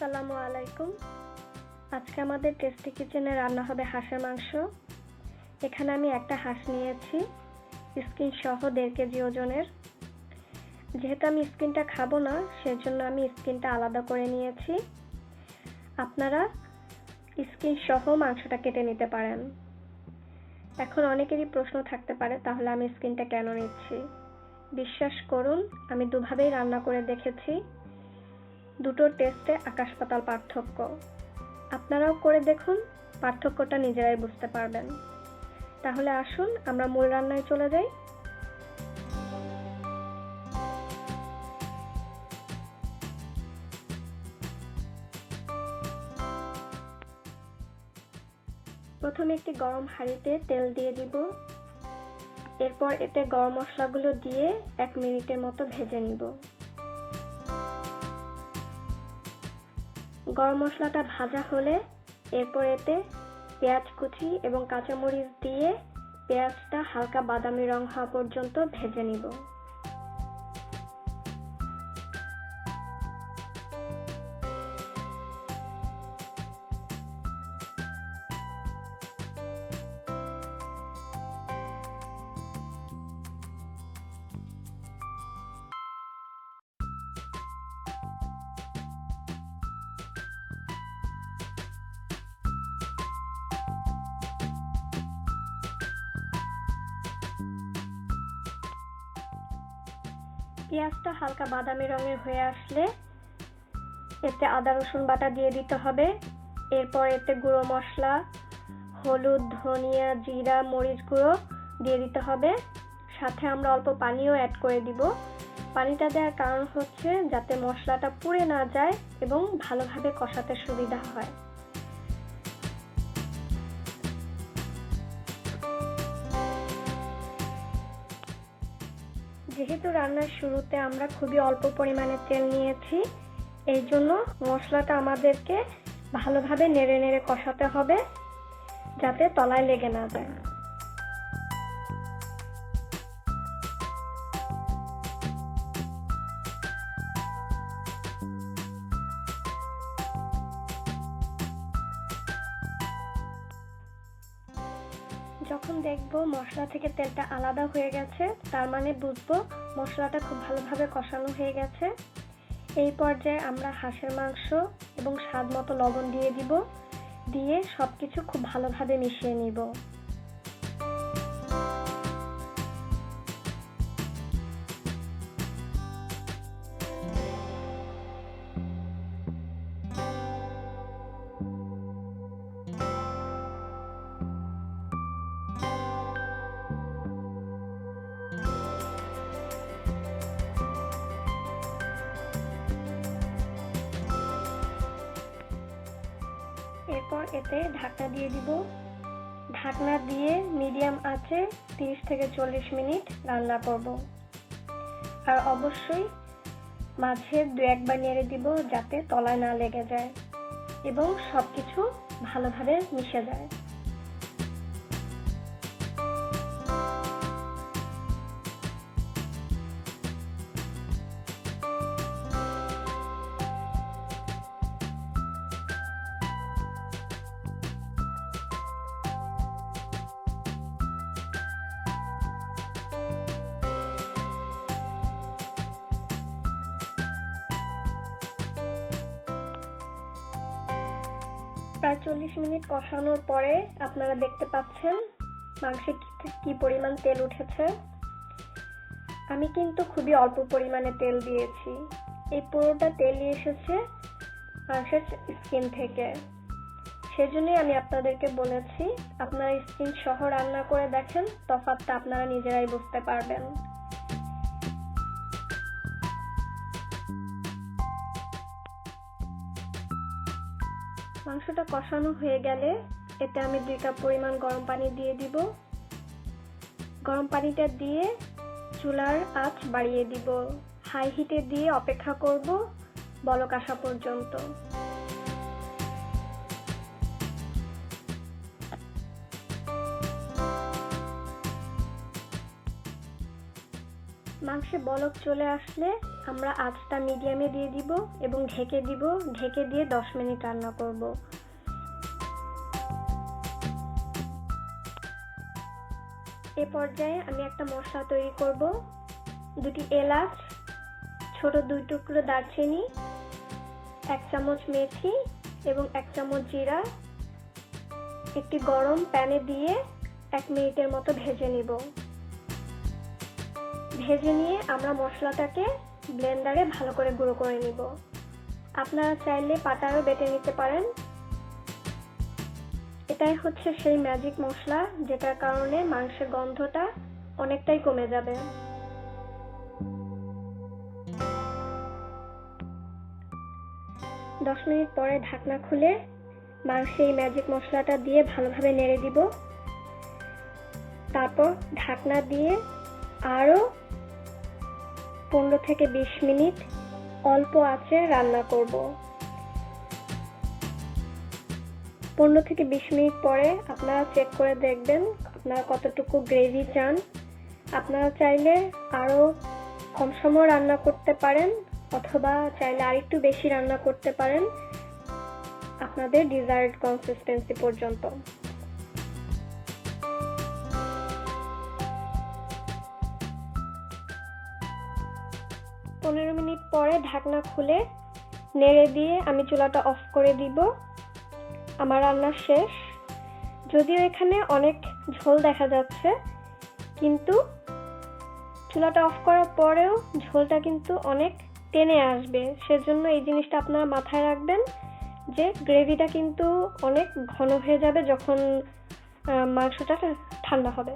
আসসালামু আলাইকুম। আজকে আমাদের টেস্টি কিচেনে রান্না হবে হাঁসের মাংস। এখানে আমি একটা হাঁস নিয়েছি, স্কিন সহ 1.5 কেজি ওজনের। যেহেতু আমি স্কিনটা খাবো না, সেজন্য আমি স্কিনটা আলাদা করে নিয়েছি। আপনারা স্কিন সহ মাংসটা কেটে নিতে পারেন। এখন অনেকেরই প্রশ্ন থাকতে পারে, তাহলে আমি স্কিনটা কেন নিচ্ছি? বিশ্বাস করুন, আমি দুভাবেই রান্না করে দেখেছি। দুটোর টেস্টে আকাশ পাতাল পার্থক্য। আপনারাও করে দেখুন, পার্থক্যটা নিজেরাই বুঝতে পারবেন। তাহলে আসুন আমরা মূল রান্নায় চলে যাই। প্রথমে একটি গরম হাঁড়িতে তেল দিয়ে দিব। এরপর এতে গরম মশলাগুলো দিয়ে 1 মিনিটের মতো ভেজে নিব। গরম মশলাটা ভাজা হলে এরপর এতে পেঁয়াজ কুচি এবং কাঁচামরিচ দিয়ে পেঁয়াজটা হালকা বাদামি রং হওয়া পর্যন্ত ভেজে নিব। পেঁয়াজটা হালকা বাদামি রঙের হয়ে আসলে এতে আদা রসুন বাটা দিয়ে দিতে হবে। এরপর এতে গুঁড়ো মশলা, হলুদ, ধনিয়া, জিরা, মরিচ গুঁড়ো দিয়ে দিতে হবে। সাথে আমরা অল্প পানিও অ্যাড করে দিব। পানিটা দেওয়ার কারণ হচ্ছে যাতে মশলাটা পুড়ে না যায় এবং ভালোভাবে কষাতে সুবিধা হয়। যেহেতু রান্নার শুরুতে আমরা খুবই অল্প পরিমাণে তেল নিয়েছি, এই জন্য মশলাটা আমাদেরকে ভালোভাবে নেড়ে নেড়ে কষাতে হবে যাতে তলায় লেগে না যায়। যখন দেখবো মশলা থেকে তেলটা আলাদা হয়ে গেছে, তার মানে বুঝবো মশলাটা খুব ভালোভাবে কষানো হয়ে গেছে। এই পর্যায়ে আমরা হাঁসের মাংস এবং স্বাদ মতো লবণ দিয়ে দিব। দিয়ে সবকিছু খুব ভালোভাবে মিশিয়ে নিব। এরপর এতে ঢাকনা দিয়ে দিব। ঢাকনা দিয়ে মিডিয়াম আঁচে 30 থেকে 40 মিনিট রান্না করব। আর অবশ্যই মাঝে 2-1 বার নেড়ে দিব যাতে তলায় না লেগে যায় এবং সবকিছু ভালোভাবে মিশে যায়। প্রায় 40 মিনিট কষানোর পরে আপনারা দেখতে পাচ্ছেন মাংসে কি পরিমাণ তেল উঠেছে। আমি কিন্তু খুবই অল্প পরিমাণে তেল দিয়েছি। এই পুরোটা তেলই এসেছে মাংসের স্কিন থেকে। সেজন্যই আমি আপনাদেরকে বলেছি আপনারা স্কিন সহ রান্না করে দেখেন, তফাৎটা আপনারা নিজেরাই বুঝতে পারবেন। মাংসটা কষানো হয়ে গেলে এতে আমি 2 কাপ পরিমাণ গরম পানি দিয়ে দিব। গরম পানিটা দিয়ে চুলার আঁচ বাড়িয়ে দিব। হাই হিটে দিয়ে অপেক্ষা করব বলক আসা পর্যন্ত। মাংসে বলক চলে আসলে আমরা আঁচটা মিডিয়ামে দিয়ে দিব এবং ঢেকে দিব। ঢেকে দিয়ে 10 মিনিট রান্না করব। এ পর্যায়ে আমি একটা মশলা তৈরি করব। 2টি এলাচ, ছোট 2 টুকরো দারচিনি, 1 চামচ মেথি এবং 1 চামচ জিরা একটি গরম প্যানে দিয়ে 1 মিনিটের মতো ভেজে নিব। ভেজে নিয়ে আমরা মশলাটাকে ব্লেন্ডারে ভালো করে গুঁড়ো করে নিব। আপনারা চাইলে পাটায়ও বেটে নিতে পারেন। এটাই হচ্ছে সেই ম্যাজিক মশলা যেটার কারণে মাংসের গন্ধটা অনেকটাই কমে যাবে। দশ মিনিট পরে ঢাকনা খুলে মাংসে এই ম্যাজিক মশলাটা দিয়ে ভালোভাবে নেড়ে দিব। তারপর ঢাকনা দিয়ে আরো 15 থেকে 20 মিনিট অল্প আঁচে রান্না করব। 15 থেকে 20 মিনিট পরে আপনারা চেক করে দেখবেন আপনারা কতটুকু গ্রেভি চান। আপনারা চাইলে আরো কম সময় রান্না করতে পারেন অথবা চাইলে আরেকটু বেশি রান্না করতে পারেন আপনাদের ডিজায়ার্ড কনসিস্টেন্সি পর্যন্ত। পনেরো মিনিট পরে ঢাকনা খুলে নেড়ে দিয়ে আমি চুলাটা অফ করে দিব। আমার রান্না শেষ। যদিও এখানে অনেক ঝোল দেখা যাচ্ছে, কিন্তু চুলাটা অফ করার পরেও ঝোলটা কিন্তু অনেক টেনে আসবে। সেজন্য এই জিনিসটা আপনারা মাথায় রাখবেন যে গ্রেভিটা কিন্তু অনেক ঘন হয়ে যাবে যখন মাংসটা ঠান্ডা হবে।